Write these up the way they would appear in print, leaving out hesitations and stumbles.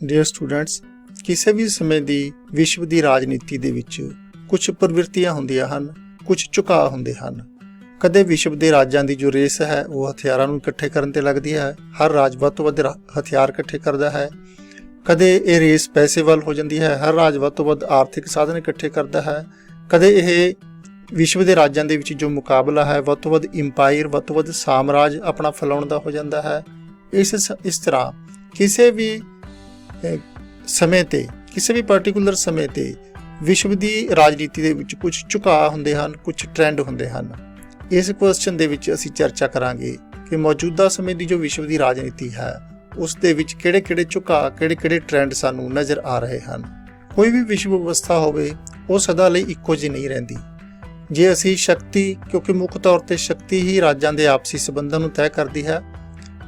Dear students, ਕਿਸੇ ਵੀ ਸਮੇਂ ਦੀ ਵਿਸ਼ਵ ਦੀ ਰਾਜਨੀਤੀ ਦੇ ਵਿੱਚ ਕੁਝ ਪ੍ਰਵਿਰਤੀਆਂ ਹੁੰਦੀਆਂ ਹਨ, ਕੁਝ ਝੁਕਾਅ ਹੁੰਦੇ ਹਨ। ਕਦੇ ਵਿਸ਼ਵ ਦੇ ਰਾਜਾਂ ਦੀ ਜੋ ਰੇਸ ਹੈ ਉਹ ਹਥਿਆਰਾਂ ਨੂੰ ਇਕੱਠੇ ਕਰਨ ਤੇ ਲੱਗਦੀ ਹੈ। ਹਰ ਰਾਜ ਵੱਧ ਤੋਂ ਵੱਧ ਹਥਿਆਰ ਇਕੱਠੇ ਕਰਦਾ ਹੈ। ਕਦੇ ਇਹ ਰੇਸ ਪੈਸੇ ਵੱਲ ਹੋ ਜਾਂਦੀ ਹੈ। ਹਰ ਰਾਜ ਵੱਧ ਤੋਂ ਵੱਧ ਆਰਥਿਕ ਸਾਧਨ ਇਕੱਠੇ ਕਰਦਾ ਹੈ। ਕਦੇ ਇਹ ਵਿਸ਼ਵ ਦੇ ਰਾਜਾਂ ਦੇ ਵਿੱਚ ਜੋ ਮੁਕਾਬਲਾ ਹੈ ਵੱਧ ਤੋਂ ਵੱਧ ਇੰਪਾਇਰ, ਵੱਧ ਤੋਂ ਵੱਧ ਸਾਮਰਾਜ ਆਪਣਾ ਫੈਲਾਉਣ ਦਾ ਹੋ ਜਾਂਦਾ ਹੈ। ਇਸ ਤਰ੍ਹਾਂ ਕਿਸੇ ਵੀ ਸਮੇਂ ਤੇ, ਕਿਸੇ ਵੀ ਪਾਰਟੀਕੂਲਰ ਸਮੇਂ ਤੇ ਵਿਸ਼ਵ ਦੀ ਰਾਜਨੀਤੀ ਦੇ ਵਿੱਚ ਕੁਝ ਝੁਕਾਅ ਹੁੰਦੇ ਹਨ, ਕੁਝ ਟ੍ਰੈਂਡ ਹੁੰਦੇ ਹਨ। ਇਸ ਕੁਐਸਚਨ ਦੇ ਵਿੱਚ ਅਸੀਂ ਚਰਚਾ ਕਰਾਂਗੇ ਕਿ ਮੌਜੂਦਾ ਸਮੇਂ ਦੀ ਜੋ ਵਿਸ਼ਵ ਦੀ ਰਾਜਨੀਤੀ ਹੈ ਉਸ ਦੇ ਵਿੱਚ ਕਿਹੜੇ-ਕਿਹੜੇ ਝੁਕਾਅ, ਕਿਹੜੇ-ਕਿਹੜੇ ਟ੍ਰੈਂਡ ਸਾਨੂੰ ਨਜ਼ਰ ਆ ਰਹੇ ਹਨ। ਕੋਈ ਵੀ ਵਿਸ਼ਵ ਵਿਵਸਥਾ ਹੋਵੇ ਉਹ ਸਦਾ ਲਈ ਇੱਕੋ ਜਿਹੀ ਨਹੀਂ ਰਹਿੰਦੀ। ਜੇ ਅਸੀਂ ਸ਼ਕਤੀ, ਕਿਉਂਕਿ ਮੁੱਖ ਤੌਰ ਤੇ ਸ਼ਕਤੀ ਹੀ ਰਾਜਾਂ ਦੇ ਆਪਸੀ ਸੰਬੰਧਾਂ ਨੂੰ ਤੈਅ ਕਰਦੀ ਹੈ,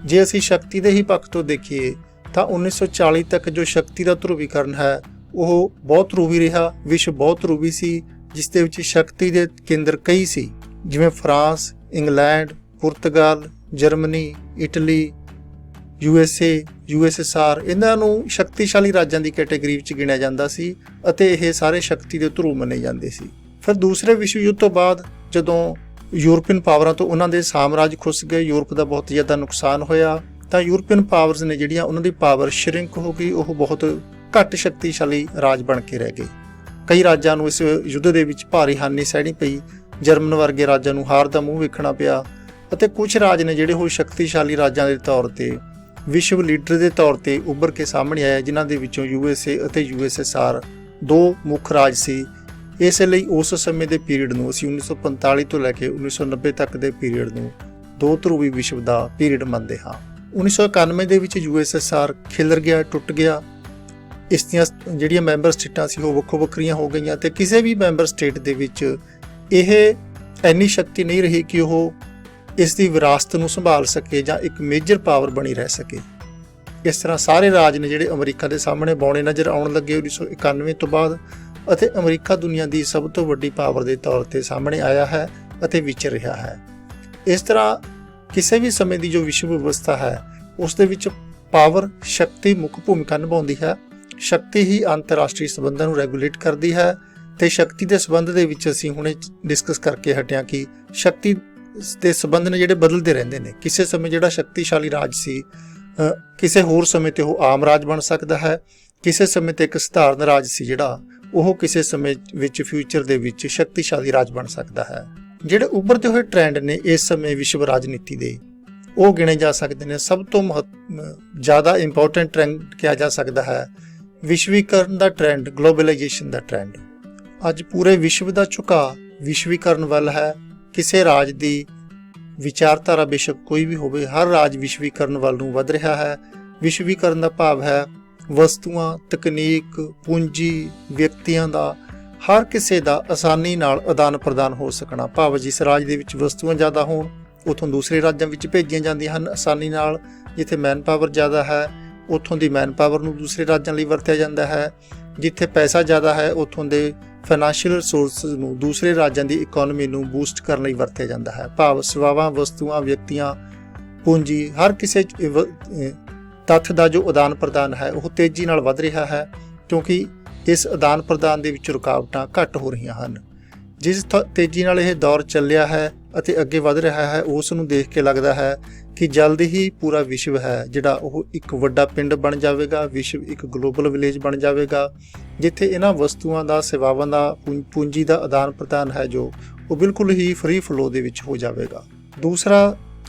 ਜੇ ਅਸੀਂ ਸ਼ਕਤੀ ਦੇ ਹੀ ਪੱਖ ਤੋਂ ਦੇਖੀਏ ਤਾਂ 1940 ਤੱਕ ਜੋ ਸ਼ਕਤੀ ਦਾ ਧਰੁਵੀਕਰਨ ਹੈ ਉਹ ਬਹੁਤ ਰੂਵੀ ਰਿਹਾ। ਵਿਸ਼ਵ ਬਹੁਤ ਰੂਵੀ ਸੀ, ਜਿਸ ਦੇ ਵਿੱਚ ਸ਼ਕਤੀ ਦੇ ਕੇਂਦਰ ਕਈ ਸੀ, ਜਿਵੇਂ ਫਰਾਂਸ, ਇੰਗਲੈਂਡ, ਪੁਰਤਗਾਲ, ਜਰਮਨੀ, ਇਟਲੀ, USA, USSR। ਇਹਨਾਂ ਨੂੰ ਸ਼ਕਤੀਸ਼ਾਲੀ ਰਾਜਾਂ ਦੀ ਕੈਟੇਗਰੀ ਵਿੱਚ ਗਿਣਿਆ ਜਾਂਦਾ ਸੀ ਅਤੇ ਇਹ ਸਾਰੇ ਸ਼ਕਤੀ ਦੇ ਧਰੁਵ ਮੰਨੇ ਜਾਂਦੇ ਸੀ। ਫਿਰ ਦੂਸਰੇ ਵਿਸ਼ਵ ਯੁੱਧ ਤੋਂ ਬਾਅਦ ਜਦੋਂ ਯੂਰਪੀਅਨ ਪਾਵਰਾਂ ਤੋਂ ਉਹਨਾਂ ਦੇ ਸਾਮਰਾਜ ਖੁੱਸ ਗਏ, ਯੂਰਪ ਦਾ ਬਹੁਤ ਜ਼ਿਆਦਾ ਨੁਕਸਾਨ ਹੋਇਆ, ਤਾਂ ਯੂਰਪੀਅਨ ਪਾਵਰਸ ਨੇ ਜਿਹੜੀਆਂ ਉਹਨਾਂ ਦੀ ਪਾਵਰ ਸ਼ਰਿੰਕ ਹੋ ਗਈ, ਉਹ ਬਹੁਤ ਘੱਟ ਸ਼ਕਤੀਸ਼ਾਲੀ ਰਾਜ ਬਣ ਕੇ ਰਹਿ ਗਏ। ਕਈ ਰਾਜਾਂ ਨੂੰ ਇਸ ਯੁੱਧ ਦੇ ਵਿੱਚ ਭਾਰੀ ਹਾਨੀ ਸਹਿਣੀ ਪਈ। ਜਰਮਨ ਵਰਗੇ ਰਾਜਾਂ ਨੂੰ ਹਾਰ ਦਾ ਮੂੰਹ ਵੇਖਣਾ ਪਿਆ ਅਤੇ ਕੁਝ ਰਾਜ ਨੇ ਜਿਹੜੇ ਉਹ ਸ਼ਕਤੀਸ਼ਾਲੀ ਰਾਜਾਂ ਦੇ ਤੌਰ ਤੇ, ਵਿਸ਼ਵ ਲੀਡਰ ਦੇ ਤੌਰ ਤੇ ਉੱਭਰ ਕੇ ਸਾਹਮਣੇ ਆਏ, ਜਿਨ੍ਹਾਂ ਦੇ ਵਿੱਚੋਂ USA ਅਤੇ USSR ਦੋ ਮੁੱਖ ਰਾਜ ਸੀ। ਇਸ ਲਈ ਉਸ ਸਮੇਂ ਦੇ ਪੀਰੀਅਡ ਨੂੰ ਅਸੀਂ 1945 ਤੋਂ ਲੈ ਕੇ 1990 ਤੱਕ ਦੇ ਪੀਰੀਅਡ ਨੂੰ ਦੋ ਧਰੂਵੀ ਵਿਸ਼ਵ ਦਾ ਪੀਰੀਅਡ ਮੰਨਦੇ ਹਾਂ। 1991 ਦੇ ਵਿੱਚ USSR ਖਿਲਰ ਗਿਆ, ਟੁੱਟ ਗਿਆ। ਇਸ ਦੀਆਂ ਜਿਹੜੀਆਂ ਮੈਂਬਰ ਸਟੇਟਾਂ ਸੀ ਉਹ ਵੱਖੋ ਵੱਖਰੀਆਂ ਹੋ ਗਈਆਂ ਅਤੇ ਕਿਸੇ ਵੀ ਮੈਂਬਰ ਸਟੇਟ ਦੇ ਵਿੱਚ ਇਹ ਇੰਨੀ ਸ਼ਕਤੀ ਨਹੀਂ ਰਹੀ ਕਿ ਉਹ ਇਸ ਦੀ ਵਿਰਾਸਤ ਨੂੰ ਸੰਭਾਲ ਸਕੇ ਜਾਂ ਇੱਕ ਮੇਜਰ ਪਾਵਰ ਬਣੀ ਰਹਿ ਸਕੇ। ਇਸ ਤਰ੍ਹਾਂ ਸਾਰੇ ਰਾਜ ਨੇ ਜਿਹੜੇ ਅਮਰੀਕਾ ਦੇ ਸਾਹਮਣੇ ਬੌਣੇ ਨਜ਼ਰ ਆਉਣ ਲੱਗੇ 1991 ਤੋਂ ਬਾਅਦ, ਅਤੇ ਅਮਰੀਕਾ ਦੁਨੀਆ ਦੀ ਸਭ ਤੋਂ ਵੱਡੀ ਪਾਵਰ ਦੇ ਤੌਰ ਤੇ ਸਾਹਮਣੇ ਆਇਆ ਹੈ ਅਤੇ ਵਿਚਰ ਰਿਹਾ ਹੈ। ਇਸ ਤਰ੍ਹਾਂ ਕਿਸੇ ਵੀ ਸਮੇਂ ਦੀ ਜੋ ਵਿਸ਼ਵ ਵਿਵਸਥਾ ਹੈ ਉਸ ਦੇ ਵਿੱਚ ਪਾਵਰ, ਸ਼ਕਤੀ ਮੁੱਖ ਭੂਮਿਕਾ ਨਿਭਾਉਂਦੀ ਹੈ। ਸ਼ਕਤੀ ਹੀ ਅੰਤਰਰਾਸ਼ਟਰੀ ਸੰਬੰਧਾਂ ਨੂੰ ਰੈਗੂਲੇਟ ਕਰਦੀ ਹੈ ਤੇ ਸ਼ਕਤੀ ਦੇ ਸੰਬੰਧ ਦੇ ਵਿੱਚ ਅਸੀਂ ਹੁਣੇ ਡਿਸਕਸ ਕਰਕੇ ਹਟਿਆ ਕਿ ਸ਼ਕਤੀ ਦੇ ਸੰਬੰਧ ਨੇ ਜਿਹੜੇ ਬਦਲਦੇ ਰਹਿੰਦੇ ਨੇ। ਕਿਸੇ ਸਮੇਂ ਜਿਹੜਾ ਸ਼ਕਤੀਸ਼ਾਲੀ ਰਾਜ ਸੀ ਕਿਸੇ ਹੋਰ ਸਮੇਂ ਤੇ ਉਹ ਆਮ ਰਾਜ ਬਣ ਸਕਦਾ ਹੈ। ਕਿਸੇ ਸਮੇਂ ਤੇ ਇੱਕ ਸਧਾਰਨ ਰਾਜ ਸੀ ਜਿਹੜਾ ਉਹ ਕਿਸੇ ਸਮੇਂ ਵਿੱਚ ਫਿਊਚਰ ਦੇ ਵਿੱਚ ਸ਼ਕਤੀਸ਼ਾਲੀ ਰਾਜ ਬਣ ਸਕਦਾ ਹੈ। ਜਿਹੜੇ ਉੱਭਰਦੇ ਹੋਏ ਟ੍ਰੈਂਡ ਨੇ ਇਸ ਸਮੇਂ ਵਿਸ਼ਵ ਰਾਜਨੀਤੀ ਦੇ, ਉਹ ਗਿਣੇ ਜਾ ਸਕਦੇ ਨੇ। ਸਭ ਤੋਂ ਜ਼ਿਆਦਾ ਇੰਪੋਰਟੈਂਟ ਟ੍ਰੈਂਡ ਕਿਹਾ ਜਾ ਸਕਦਾ ਹੈ ਵਿਸ਼ਵੀਕਰਨ ਦਾ ਟ੍ਰੈਂਡ, ਗਲੋਬਲਾਈਜੇਸ਼ਨ ਦਾ ਟ੍ਰੈਂਡ। ਅੱਜ ਪੂਰੇ ਵਿਸ਼ਵ ਦਾ ਝੁਕਾਅ ਵਿਸ਼ਵੀਕਰਨ ਵੱਲ ਹੈ। ਕਿਸੇ ਰਾਜ ਦੀ ਵਿਚਾਰਧਾਰਾ ਬੇਸ਼ੱਕ ਕੋਈ ਵੀ ਹੋਵੇ, ਹਰ ਰਾਜ ਵਿਸ਼ਵੀਕਰਨ ਵੱਲ ਨੂੰ ਵਧ ਰਿਹਾ ਹੈ। ਵਿਸ਼ਵੀਕਰਨ ਦਾ ਭਾਵ ਹੈ ਵਸਤੂਆਂ, ਤਕਨੀਕ, ਪੂੰਜੀ, ਵਿਅਕਤੀਆਂ ਦਾ, ਹਰ ਕਿਸੇ ਦਾ ਆਸਾਨੀ ਨਾਲ ਆਦਾਨ ਪ੍ਰਦਾਨ ਹੋ ਸਕਣਾ। ਭਾਵ ਜਿਸ ਰਾਜ ਦੇ ਵਿੱਚ ਵਸਤੂਆਂ ਜ਼ਿਆਦਾ ਹੋਣ ਉੱਥੋਂ ਦੂਸਰੇ ਰਾਜਾਂ ਵਿੱਚ ਭੇਜੀਆਂ ਜਾਂਦੀਆਂ ਹਨ ਆਸਾਨੀ ਨਾਲ। ਜਿੱਥੇ ਮੈਨ ਪਾਵਰ ਜ਼ਿਆਦਾ ਹੈ ਉੱਥੋਂ ਦੀ ਮੈਨ ਪਾਵਰ ਨੂੰ ਦੂਸਰੇ ਰਾਜਾਂ ਲਈ ਵਰਤਿਆ ਜਾਂਦਾ ਹੈ। ਜਿੱਥੇ ਪੈਸਾ ਜ਼ਿਆਦਾ ਹੈ ਉੱਥੋਂ ਦੇ ਫਾਈਨੈਂਸ਼ੀਅਲ ਰਿਸੋਰਸਿਸ ਨੂੰ ਦੂਸਰੇ ਰਾਜਾਂ ਦੀ ਇਕੋਨਮੀ ਨੂੰ ਬੂਸਟ ਕਰਨ ਲਈ ਵਰਤਿਆ ਜਾਂਦਾ ਹੈ। ਭਾਵ ਸੇਵਾਵਾਂ, ਵਸਤੂਆਂ, ਵਿਅਕਤੀਆਂ, ਪੂੰਜੀ, ਹਰ ਕਿਸੇ ਤੱਥ ਦਾ ਜੋ ਆਦਾਨ ਪ੍ਰਦਾਨ ਹੈ ਉਹ ਤੇਜ਼ੀ ਨਾਲ ਵੱਧ ਰਿਹਾ ਹੈ, ਕਿਉਂਕਿ ਇਸ ਆਦਾਨ ਪ੍ਰਦਾਨ ਦੇ ਵਿੱਚ ਰੁਕਾਵਟਾਂ ਘੱਟ ਹੋ ਰਹੀਆਂ ਹਨ। ਜਿਸ ਤੇਜ਼ੀ ਨਾਲ ਇਹ ਦੌਰ ਚੱਲਿਆ ਹੈ ਅਤੇ ਅੱਗੇ ਵੱਧ ਰਿਹਾ ਹੈ, ਉਸ ਨੂੰ ਦੇਖ ਕੇ ਲੱਗਦਾ ਹੈ ਕਿ ਜਲਦੀ ਹੀ ਪੂਰਾ ਵਿਸ਼ਵ ਹੈ ਜਿਹੜਾ ਉਹ ਇੱਕ ਵੱਡਾ ਪਿੰਡ ਬਣ ਜਾਵੇਗਾ। ਵਿਸ਼ਵ ਇੱਕ ਗਲੋਬਲ ਵਿਲੇਜ ਬਣ ਜਾਵੇਗਾ, ਜਿੱਥੇ ਇਹਨਾਂ ਵਸਤੂਆਂ ਦਾ, ਸੇਵਾਵਾਂ ਦਾ, ਪੂੰਜੀ ਦਾ ਆਦਾਨ ਪ੍ਰਦਾਨ ਹੈ ਜੋ ਉਹ ਬਿਲਕੁਲ ਹੀ ਫ੍ਰੀ ਫਲੋ ਦੇ ਵਿੱਚ ਹੋ ਜਾਵੇਗਾ। ਦੂਸਰਾ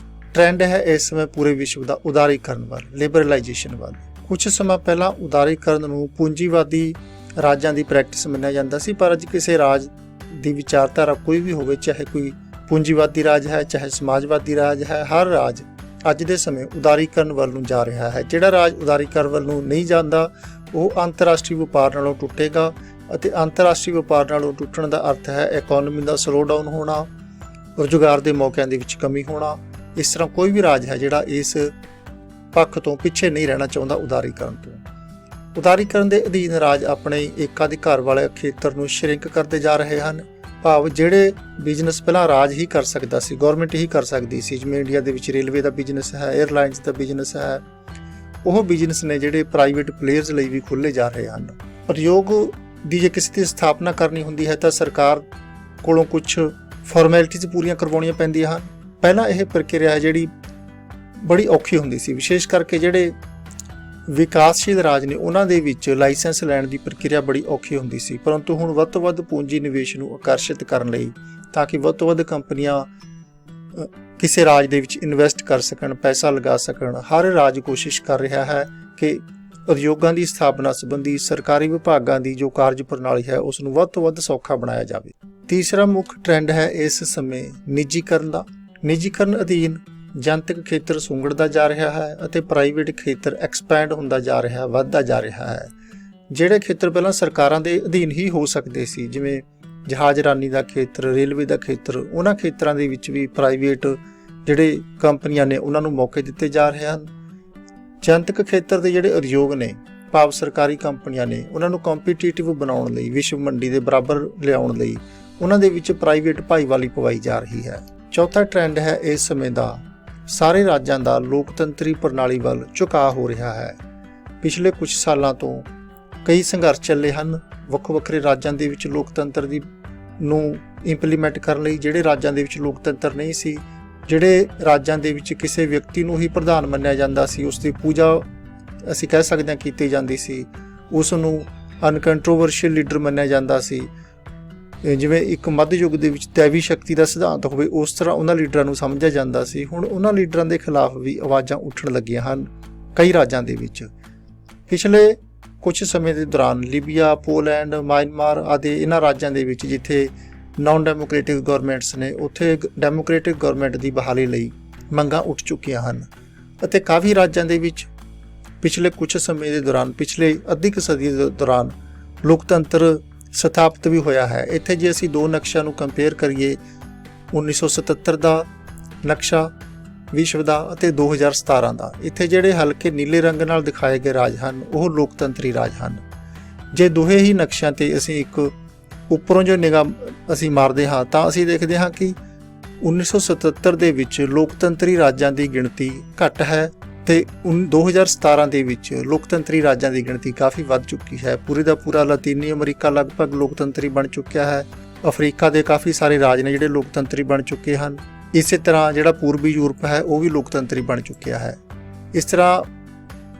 ਟ੍ਰੈਂਡ ਹੈ ਇਸ ਸਮੇਂ ਪੂਰੇ ਵਿਸ਼ਵ ਦਾ ਉਦਾਰੀਕਰਨ ਵੱਲ, ਲਿਬਰਲਾਈਜੇਸ਼ਨ ਵੱਲ। ਕੁਝ ਸਮਾਂ ਪਹਿਲਾਂ ਉਦਾਰੀਕਰਨ ਨੂੰ ਪੂੰਜੀਵਾਦੀ ਰਾਜਾਂ ਦੀ ਪ੍ਰੈਕਟਿਸ ਮੰਨਿਆ ਜਾਂਦਾ ਸੀ, ਪਰ ਅੱਜ ਕਿਸੇ ਰਾਜ ਦੀ ਵਿਚਾਰਧਾਰਾ ਕੋਈ ਵੀ ਹੋਵੇ, ਚਾਹੇ ਕੋਈ ਪੂੰਜੀਵਾਦੀ ਰਾਜ ਹੈ, ਚਾਹੇ ਸਮਾਜਵਾਦੀ ਰਾਜ ਹੈ, ਹਰ ਰਾਜ ਅੱਜ ਦੇ ਸਮੇਂ ਉਦਾਰੀਕਰਨ ਵੱਲ ਨੂੰ ਜਾ ਰਿਹਾ ਹੈ। ਜਿਹੜਾ ਰਾਜ ਉਦਾਰੀਕਰਨ ਵੱਲ ਨੂੰ ਨਹੀਂ ਜਾਂਦਾ ਉਹ ਅੰਤਰਰਾਸ਼ਟਰੀ ਵਪਾਰ ਨਾਲੋਂ ਟੁੱਟੇਗਾ, ਅਤੇ ਅੰਤਰਰਾਸ਼ਟਰੀ ਵਪਾਰ ਨਾਲੋਂ ਟੁੱਟਣ ਦਾ ਅਰਥ ਹੈ ਇਕੋਨਮੀ ਦਾ ਸਲੋ ਡਾਊਨ ਹੋਣਾ, ਰੁਜ਼ਗਾਰ ਦੇ ਮੌਕਿਆਂ ਦੇ ਵਿੱਚ ਕਮੀ ਹੋਣਾ। ਇਸ ਤਰ੍ਹਾਂ ਕੋਈ ਵੀ ਰਾਜ ਹੈ ਜਿਹੜਾ ਇਸ ਪੱਖ ਤੋਂ ਪਿੱਛੇ ਨਹੀਂ ਰਹਿਣਾ ਚਾਹੁੰਦਾ ਉਦਾਰੀਕਰਨ ਤੋਂ। ਉਦਾਰੀਕਰਨ ਦੇ ਅਧੀਨ ਰਾਜ ਆਪਣੇ ਏਕਾਧਿਕਾਰ ਵਾਲੇ ਖੇਤਰ ਨੂੰ ਸ਼ਰਿੰਕ ਕਰਦੇ ਜਾ ਰਹੇ ਹਨ। ਭਾਵ ਜਿਹੜੇ ਬਿਜ਼ਨਸ ਪਹਿਲਾਂ ਰਾਜ ਹੀ ਕਰ ਸਕਦਾ ਸੀ, ਗੌਰਮੈਂਟ ਹੀ ਕਰ ਸਕਦੀ ਸੀ, ਜਿਵੇਂ ਇੰਡੀਆ ਦੇ ਵਿੱਚ ਰੇਲਵੇ ਦਾ ਬਿਜ਼ਨਸ ਹੈ, 에ਅਰਲਾਈਨਸ ਦਾ ਬਿਜ਼ਨਸ ਹੈ, ਉਹ ਬਿਜ਼ਨਸ ਨੇ ਜਿਹੜੇ ਪ੍ਰਾਈਵੇਟ ਪਲੇਅਰਸ ਲਈ ਵੀ ਖੋਲ੍ਹੇ ਜਾ ਰਹੇ ਹਨ। ਉਦਯੋਗ ਦੀ ਜੇ ਕਿਸੇ ਦੀ ਸਥਾਪਨਾ ਕਰਨੀ ਹੁੰਦੀ ਹੈ ਤਾਂ ਸਰਕਾਰ ਕੋਲੋਂ ਕੁਝ ਫਾਰਮੈਲਿਟੀਜ਼ ਪੂਰੀਆਂ ਕਰਵਾਉਣੀਆਂ ਪੈਂਦੀਆਂ ਹਨ। ਪਹਿਲਾਂ ਇਹ ਪ੍ਰਕਿਰਿਆ ਹੈ ਜਿਹੜੀ ਬੜੀ ਔਖੀ ਹੁੰਦੀ ਸੀ, ਵਿਸ਼ੇਸ਼ ਕਰਕੇ ਜਿਹੜੇ ਵਿਕਾਸਸ਼ੀਲ ਰਾਜ ਨੇ ਉਹਨਾਂ ਦੇ ਵਿੱਚ ਲਾਇਸੈਂਸ ਲੈਣ ਦੀ ਪ੍ਰਕਿਰਿਆ ਬੜੀ ਔਖੀ ਹੁੰਦੀ ਸੀ, ਪਰੰਤੂ ਹੁਣ ਵੱਧ ਤੋਂ ਵੱਧ ਪੂੰਜੀ ਨਿਵੇਸ਼ ਨੂੰ ਆਕਰਸ਼ਿਤ ਕਰਨ ਲਈ ਤਾਂ ਕਿ ਵੱਧ ਤੋਂ ਵੱਧ ਕੰਪਨੀਆਂ ਕਿਸੇ ਰਾਜ ਦੇ ਵਿੱਚ ਇਨਵੈਸਟ ਕਰ ਸਕਣ, ਪੈਸਾ ਲਗਾ ਸਕਣ, ਹਰ ਰਾਜ ਕੋਸ਼ਿਸ਼ ਕਰ ਰਿਹਾ ਹੈ ਕਿ ਉਦਯੋਗਾਂ ਦੀ ਸਥਾਪਨਾ ਸੰਬੰਧੀ ਸਰਕਾਰੀ ਵਿਭਾਗਾਂ ਦੀ ਜੋ ਕਾਰਜ ਪ੍ਰਣਾਲੀ ਹੈ ਉਸ ਨੂੰ ਵੱਧ ਤੋਂ ਵੱਧ ਸੌਖਾ ਬਣਾਇਆ ਜਾਵੇ। ਤੀਸਰਾ ਮੁੱਖ ਟ੍ਰੈਂਡ ਹੈ ਇਸ ਸਮੇਂ ਨਿੱਜੀਕਰਨ ਦਾ। ਨਿੱਜੀਕਰਨ ਅਧੀਨ ਜਨਤਕ ਖੇਤਰ ਸੁੰਗੜਦਾ ਜਾ ਰਿਹਾ ਹੈ ਅਤੇ ਪ੍ਰਾਈਵੇਟ ਖੇਤਰ ਐਕਸਪੈਂਡ ਹੁੰਦਾ ਜਾ ਰਿਹਾ, ਵੱਧਦਾ ਜਾ ਰਿਹਾ ਹੈ। ਜਿਹੜੇ ਖੇਤਰ ਪਹਿਲਾਂ ਸਰਕਾਰਾਂ ਦੇ ਅਧੀਨ ਹੀ ਹੋ ਸਕਦੇ ਸੀ, ਜਿਵੇਂ ਜਹਾਜ਼ਰਾਨੀ ਦਾ ਖੇਤਰ, ਰੇਲਵੇ ਦਾ ਖੇਤਰ, ਉਹਨਾਂ ਖੇਤਰਾਂ ਦੇ ਵਿੱਚ ਵੀ ਪ੍ਰਾਈਵੇਟ ਜਿਹੜੇ ਕੰਪਨੀਆਂ ਨੇ ਉਹਨਾਂ ਨੂੰ ਮੌਕੇ ਦਿੱਤੇ ਜਾ ਰਹੇ ਹਨ। ਜਨਤਕ ਖੇਤਰ ਦੇ ਜਿਹੜੇ ਉਦਯੋਗ ਨੇ, ਭਾਵ ਸਰਕਾਰੀ ਕੰਪਨੀਆਂ ਨੇ, ਉਹਨਾਂ ਨੂੰ ਕੰਪੀਟੀਟਿਵ ਬਣਾਉਣ ਲਈ, ਵਿਸ਼ਵ ਮੰਡੀ ਦੇ ਬਰਾਬਰ ਲਿਆਉਣ ਲਈ ਉਹਨਾਂ ਦੇ ਵਿੱਚ ਪ੍ਰਾਈਵੇਟ ਭਾਈਵਾਲੀ ਪਵਾਈ ਜਾ ਰਹੀ ਹੈ। ਚੌਥਾ ਟ੍ਰੈਂਡ ਹੈ ਇਸ ਸਮੇਂ ਦਾ ਸਾਰੇ ਰਾਜਾਂ ਦਾ ਲੋਕਤੰਤਰੀ ਪ੍ਰਣਾਲੀ ਵੱਲ ਝੁਕਾਅ ਹੋ ਰਿਹਾ ਹੈ। ਪਿਛਲੇ ਕੁਝ ਸਾਲਾਂ ਤੋਂ ਕਈ ਸੰਘਰਸ਼ ਚੱਲੇ ਹਨ ਵੱਖੋ ਵੱਖਰੇ ਰਾਜਾਂ ਦੇ ਵਿੱਚ ਲੋਕਤੰਤਰ ਨੂੰ ਇੰਪਲੀਮੈਂਟ ਕਰਨ ਲਈ। ਜਿਹੜੇ ਰਾਜਾਂ ਦੇ ਵਿੱਚ ਲੋਕਤੰਤਰ ਨਹੀਂ ਸੀ, ਜਿਹੜੇ ਰਾਜਾਂ ਦੇ ਵਿੱਚ ਕਿਸੇ ਵਿਅਕਤੀ ਨੂੰ ਹੀ ਪ੍ਰਧਾਨ ਮੰਨਿਆ ਜਾਂਦਾ ਸੀ, ਉਸ ਦੀ ਪੂਜਾ ਅਸੀਂ ਕਹਿ ਸਕਦੇ ਹਾਂ ਕੀਤੀ ਜਾਂਦੀ ਸੀ, ਉਸ ਨੂੰ ਅਨਕੰਟਰੋਵਰਸ਼ੀਅਲ ਲੀਡਰ ਮੰਨਿਆ ਜਾਂਦਾ ਸੀ, ਜਿਵੇਂ ਇੱਕ ਮੱਧ ਯੁੱਗ ਦੇ ਵਿੱਚ ਦੈਵੀ ਸ਼ਕਤੀ ਦਾ ਸਿਧਾਂਤ ਹੋਵੇ ਉਸ ਤਰ੍ਹਾਂ ਉਹਨਾਂ ਲੀਡਰਾਂ ਨੂੰ ਸਮਝਿਆ ਜਾਂਦਾ ਸੀ। ਹੁਣ ਉਹਨਾਂ ਲੀਡਰਾਂ ਦੇ ਖਿਲਾਫ ਵੀ ਆਵਾਜ਼ਾਂ ਉੱਠਣ ਲੱਗੀਆਂ ਹਨ ਕਈ ਰਾਜਾਂ ਦੇ ਵਿੱਚ। ਪਿਛਲੇ ਕੁਝ ਸਮੇਂ ਦੇ ਦੌਰਾਨ ਲੀਬੀਆ, ਪੋਲੈਂਡ, ਮਿਆਂਮਾਰ ਆਦਿ ਇਹਨਾਂ ਰਾਜਾਂ ਦੇ ਵਿੱਚ ਜਿੱਥੇ ਨਾਨ ਡੈਮੋਕ੍ਰੇਟਿਕ ਗਵਰਨਮੈਂਟਸ ਨੇ, ਉੱਥੇ ਡੈਮੋਕ੍ਰੇਟਿਕ ਗਵਰਨਮੈਂਟ ਦੀ ਬਹਾਲੀ ਲਈ ਮੰਗਾਂ ਉੱਠ ਚੁੱਕੀਆਂ ਹਨ ਅਤੇ ਕਾਫੀ ਰਾਜਾਂ ਦੇ ਵਿੱਚ ਪਿਛਲੇ ਕੁਝ ਸਮੇਂ ਦੇ ਦੌਰਾਨ, ਪਿਛਲੇ ਅੱਧੀ ਕੁ ਸਦੀ ਦੇ ਦੌਰਾਨ ਲੋਕਤੰਤਰ ਸਥਾਪਿਤ ਵੀ ਹੋਇਆ ਹੈ। ਇੱਥੇ ਜੇ ਅਸੀਂ ਦੋ ਨਕਸ਼ਿਆਂ ਨੂੰ ਕੰਪੇਅਰ ਕਰੀਏ, 1977 ਦਾ ਨਕਸ਼ਾ ਵਿਸ਼ਵ ਦਾ ਅਤੇ 2017 ਦਾ, ਇੱਥੇ ਜਿਹੜੇ ਹਲਕੇ ਨੀਲੇ ਰੰਗ ਨਾਲ ਦਿਖਾਏ ਗਏ ਰਾਜ ਹਨ ਉਹ ਲੋਕਤੰਤਰੀ ਰਾਜ ਹਨ। ਜੇ ਦੋਹੇ ਹੀ ਨਕਸ਼ਿਆਂ ਤੇ ਅਸੀਂ ਇੱਕ ਉੱਪਰੋਂ ਜੋ ਨਿਗਾਹ ਅਸੀਂ ਮਾਰਦੇ ਹਾਂ ਤਾਂ ਅਸੀਂ ਦੇਖਦੇ ਹਾਂ ਕਿ 1977 ਦੇ ਵਿੱਚ ਲੋਕਤੰਤਰੀ ਰਾਜਾਂ ਦੀ ਗਿਣਤੀ ਘੱਟ ਹੈ ਤੇ 2017 ਦੇ ਵਿੱਚ ਲੋਕਤੰਤਰੀ ਰਾਜਾਂ ਦੀ ਗਿਣਤੀ ਕਾਫੀ ਵੱਧ ਚੁੱਕੀ ਹੈ। ਪੂਰੇ ਦਾ ਪੂਰਾ ਲਾਤੀਨੀ ਅਮਰੀਕਾ ਲਗਭਗ ਲੋਕਤੰਤਰੀ ਬਣ ਚੁੱਕਿਆ ਹੈ। ਅਫਰੀਕਾ ਦੇ ਕਾਫੀ ਸਾਰੇ ਰਾਜ ਨੇ ਜਿਹੜੇ ਲੋਕਤੰਤਰੀ ਬਣ ਚੁੱਕੇ ਹਨ। ਇਸੇ ਤਰ੍ਹਾਂ ਜਿਹੜਾ ਪੂਰਬੀ ਯੂਰਪ ਹੈ ਉਹ ਵੀ ਲੋਕਤੰਤਰੀ ਬਣ ਚੁੱਕਿਆ ਹੈ। ਇਸ ਤਰ੍ਹਾਂ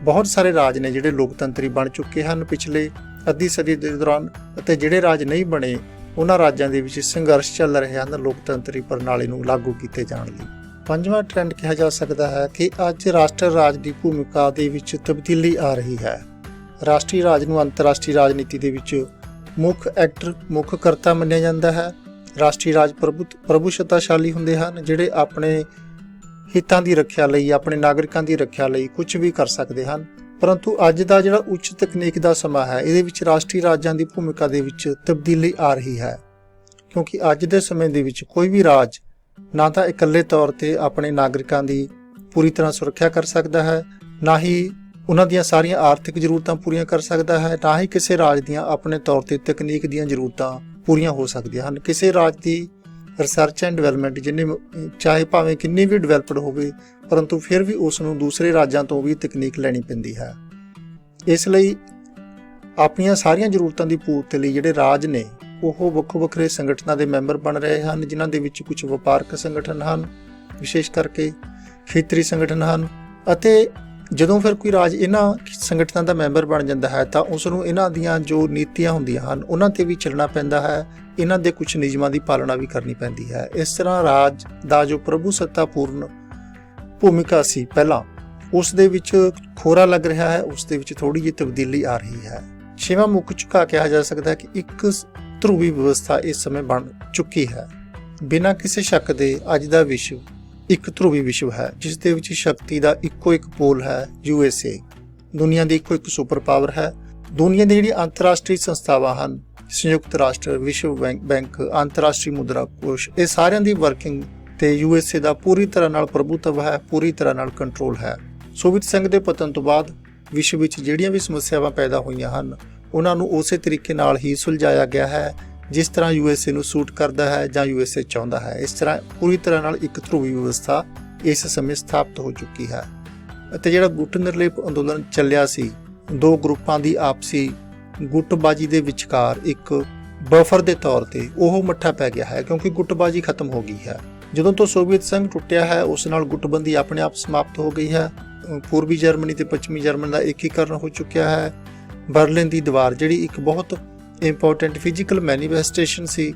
ਬਹੁਤ ਸਾਰੇ ਰਾਜ ਨੇ ਜਿਹੜੇ ਲੋਕਤੰਤਰੀ ਬਣ ਚੁੱਕੇ ਹਨ ਪਿਛਲੇ ਅੱਧੀ ਸਦੀ ਦੇ ਦੌਰਾਨ, ਅਤੇ ਜਿਹੜੇ ਰਾਜ ਨਹੀਂ ਬਣੇ ਉਹਨਾਂ ਰਾਜਾਂ ਦੇ ਵਿੱਚ ਸੰਘਰਸ਼ ਚੱਲ ਰਹੇ ਹਨ ਲੋਕਤੰਤਰੀ ਪ੍ਰਣਾਲੀ ਨੂੰ ਲਾਗੂ ਕੀਤੇ ਜਾਣ ਲਈ। ਪੰਜਵਾਂ ਟ੍ਰੈਂਡ ਕਿਹਾ ਜਾ ਸਕਦਾ ਹੈ ਕਿ ਅੱਜ ਰਾਸ਼ਟਰ ਰਾਜ ਦੀ ਭੂਮਿਕਾ ਦੇ ਵਿੱਚ ਤਬਦੀਲੀ ਆ ਰਹੀ ਹੈ। ਰਾਸ਼ਟਰੀ ਰਾਜ ਨੂੰ ਅੰਤਰਰਾਸ਼ਟਰੀ ਰਾਜਨੀਤੀ ਦੇ ਵਿੱਚ ਮੁੱਖ ਐਕਟਰ, ਮੁੱਖ ਕਰਤਾ ਮੰਨਿਆ ਜਾਂਦਾ ਹੈ। ਰਾਸ਼ਟਰੀ ਰਾਜ ਪ੍ਰਭੂਸ਼ਤਾਸ਼ਾਲੀ ਹੁੰਦੇ ਹਨ, ਜਿਹੜੇ ਆਪਣੇ ਹਿੱਤਾਂ ਦੀ ਰੱਖਿਆ ਲਈ, ਆਪਣੇ ਨਾਗਰਿਕਾਂ ਦੀ ਰੱਖਿਆ ਲਈ ਕੁਝ ਵੀ ਕਰ ਸਕਦੇ ਹਨ। ਪਰੰਤੂ ਅੱਜ ਦਾ ਜਿਹੜਾ ਉੱਚ ਤਕਨੀਕ ਦਾ ਸਮਾਂ ਹੈ, ਇਹਦੇ ਵਿੱਚ ਰਾਸ਼ਟਰੀ ਰਾਜਾਂ ਦੀ ਭੂਮਿਕਾ ਦੇ ਵਿੱਚ ਤਬਦੀਲੀ ਆ ਰਹੀ ਹੈ, ਕਿਉਂਕਿ ਅੱਜ ਦੇ ਸਮੇਂ ਦੇ ਵਿੱਚ ਕੋਈ ਵੀ ਰਾਜ ਨਾ ਤਾਂ ਇਕੱਲੇ ਤੌਰ ਤੇ ਆਪਣੇ ਨਾਗਰਿਕਾਂ ਦੀ ਪੂਰੀ ਤਰ੍ਹਾਂ ਸੁਰੱਖਿਆ ਕਰ ਸਕਦਾ ਹੈ, ਨਾ ਹੀ ਉਹਨਾਂ ਦੀਆਂ ਸਾਰੀਆਂ ਆਰਥਿਕ ਜ਼ਰੂਰਤਾਂ ਪੂਰੀਆਂ ਕਰ ਸਕਦਾ ਹੈ, ਨਾ ਹੀ ਕਿਸੇ ਰਾਜ ਦੀਆਂ ਆਪਣੇ ਤੌਰ ਤੇ ਤਕਨੀਕ ਦੀਆਂ ਜ਼ਰੂਰਤਾਂ ਪੂਰੀਆਂ ਹੋ ਸਕਦੀਆਂ ਹਨ। ਕਿਸੇ ਰਾਜ ਦੀ ਰਿਸਰਚ ਐਂਡ ਡਿਵੈਲਪਮੈਂਟ ਜਿੰਨੇ ਚਾਹੇ ਭਾਵੇਂ ਕਿੰਨੀ ਵੀ ਡਿਵੈਲਪਡ ਹੋਵੇ, ਪਰੰਤੂ ਫਿਰ ਵੀ ਉਸ ਨੂੰ ਦੂਸਰੇ ਰਾਜਾਂ ਤੋਂ ਵੀ ਤਕਨੀਕ ਲੈਣੀ ਪੈਂਦੀ ਹੈ। ਇਸ ਲਈ ਆਪਣੀਆਂ ਸਾਰੀਆਂ ਜ਼ਰੂਰਤਾਂ ਦੀ ਪੂਰਤੀ ਲਈ ਜਿਹੜੇ ਰਾਜ ਨੇ ਉਹ ਵੱਖੋ ਵੱਖਰੇ ਸੰਗਠਨਾਂ ਦੇ ਮੈਂਬਰ ਬਣ ਰਹੇ ਹਨ, ਜਿਨ੍ਹਾਂ ਦੇ ਵਿੱਚ ਕੁਝ ਵਪਾਰਕ ਸੰਗਠਨ ਹਨ, ਵਿਸ਼ੇਸ਼ ਕਰਕੇ ਖੇਤਰੀ ਸੰਗਠਨ ਹਨ। ਅਤੇ ਜਦੋਂ ਫਿਰ ਕੋਈ ਰਾਜ ਇਹਨਾਂ ਸੰਗਠਨਾਂ ਦਾ ਮੈਂਬਰ ਬਣ ਜਾਂਦਾ ਹੈ ਤਾਂ ਉਸ ਨੂੰ ਇਹਨਾਂ ਦੀਆਂ ਜੋ ਨੀਤੀਆਂ ਹੁੰਦੀਆਂ ਹਨ ਉਹਨਾਂ ਤੇ ਵੀ ਚੱਲਣਾ ਪੈਂਦਾ ਹੈ, ਇਹਨਾਂ ਦੇ ਕੁਝ ਨਿਯਮਾਂ ਦੀ ਪਾਲਣਾ ਵੀ ਕਰਨੀ ਪੈਂਦੀ ਹੈ। ਇਸ ਤਰ੍ਹਾਂ ਰਾਜ ਦਾ ਜੋ ਪ੍ਰਭੂ ਸੱਤਾਪੂਰਨ ਭੂਮਿਕਾ ਸੀ ਪਹਿਲਾਂ, ਉਸ ਦੇ ਵਿੱਚ ਖੋਰਾ ਲੱਗ ਰਿਹਾ ਹੈ, ਉਸ ਦੇ ਵਿੱਚ ਥੋੜ੍ਹੀ ਜਿਹੀ ਤਬਦੀਲੀ ਆ ਰਹੀ ਹੈ। ਛੇਵਾਂ ਮੁੱਖ ਝੁਕਾਅ ਕਿਹਾ ਜਾ ਸਕਦਾ ਹੈ ਕਿ ਇੱਕ ਧਰੂਵੀ ਵਿਵਸਥਾ ਇਸ ਸਮੇਂ ਬਣ ਚੁੱਕੀ ਹੈ। ਬਿਨਾਂ ਕਿਸੇ ਸ਼ੱਕ ਦੇ ਅੱਜ ਦਾ ਵਿਸ਼ਵ ਇੱਕ ਧਰੂਵੀ ਵਿਸ਼ਵ ਹੈ, ਜਿਸ ਦੇ ਵਿੱਚ ਸ਼ਕਤੀ ਦਾ ਇੱਕੋ ਇੱਕ ਪੋਲ ਹੈ, USA। ਦੁਨੀਆ ਦੀ ਇੱਕੋ ਇੱਕ ਸੁਪਰ ਪਾਵਰ ਹੈ। ਦੁਨੀਆ ਦੀ ਜਿਹੜੀ ਅੰਤਰਰਾਸ਼ਟਰੀ ਸੰਸਥਾਵਾਂ ਹਨ, ਸੰਯੁਕਤ ਰਾਸ਼ਟਰ, ਵਿਸ਼ਵ ਬੈਂਕ, ਅੰਤਰਰਾਸ਼ਟਰੀ ਮੁਦਰਾ ਕੋਸ਼, ਇਹ ਸਾਰਿਆਂ ਦੀ ਵਰਕਿੰਗ ਤੇ USA ਦਾ ਪੂਰੀ ਤਰ੍ਹਾਂ ਨਾਲ ਪ੍ਰਭੂਤਵ ਹੈ, ਪੂਰੀ ਤਰ੍ਹਾਂ ਨਾਲ ਕੰਟਰੋਲ ਹੈ। ਸੋਵੀਅਤ ਸੰਘ ਦੇ ਪਤਨ ਤੋਂ ਬਾਅਦ ਵਿਸ਼ਵ ਵਿੱਚ ਜਿਹੜੀਆਂ ਵੀ ਸਮੱਸਿਆਵਾਂ ਪੈਦਾ ਹੋਈਆਂ ਹਨ ਉਹਨਾਂ ਨੂੰ ਉਸੇ ਤਰੀਕੇ ਨਾਲ ਹੀ ਸੁਲਝਾਇਆ ਗਿਆ ਹੈ ਜਿਸ ਤਰ੍ਹਾਂ USA ਨੂੰ ਸੂਟ ਕਰਦਾ ਹੈ ਜਾਂ USA ਚਾਹੁੰਦਾ ਹੈ। ਇਸ ਤਰ੍ਹਾਂ ਪੂਰੀ ਤਰ੍ਹਾਂ ਨਾਲ ਇੱਕ ਧਰੂਵੀ ਵਿਵਸਥਾ ਇਸ ਸਮੇਂ ਸਥਾਪਿਤ ਹੋ ਚੁੱਕੀ ਹੈ। ਅਤੇ ਜਿਹੜਾ ਗੁੱਟ ਨਿਰਲੇਪ ਅੰਦੋਲਨ ਚੱਲਿਆ ਸੀ, ਦੋ ਗਰੁੱਪਾਂ ਦੀ ਆਪਸੀ ਗੁੱਟਬਾਜੀ ਦੇ ਵਿਚਕਾਰ ਇੱਕ ਬਫਰ ਦੇ ਤੌਰ ਤੇ ਉਹ ਮੱਠਾ ਪੈ ਗਿਆ ਹੈ, ਕਿਉਂਕਿ ਗੁੱਟਬਾਜੀ ਖਤਮ ਹੋ ਗਈ ਹੈ। ਜਦੋਂ ਤੋਂ ਸੋਵੀਅਤ ਸੰਘ ਟੁੱਟਿਆ ਹੈ, ਉਸ ਨਾਲ ਗੁੱਟਬੰਦੀ ਆਪਣੇ ਆਪ ਸਮਾਪਤ ਹੋ ਗਈ ਹੈ। ਪੂਰਬੀ ਜਰਮਨੀ ਤੇ ਪੱਛਮੀ ਜਰਮਨੀ ਦਾ ਏਕੀਕਰਨ ਹੋ ਚੁੱਕਿਆ ਹੈ। ਬਰਲਿਨ ਦੀ ਦੀਵਾਰ ਜਿਹੜੀ ਇੱਕ ਬਹੁਤ ਇੰਪੋਰਟੈਂਟ ਫਿਜ਼ੀਕਲ ਮੈਨੀਫੈਸਟੇਸ਼ਨ ਸੀ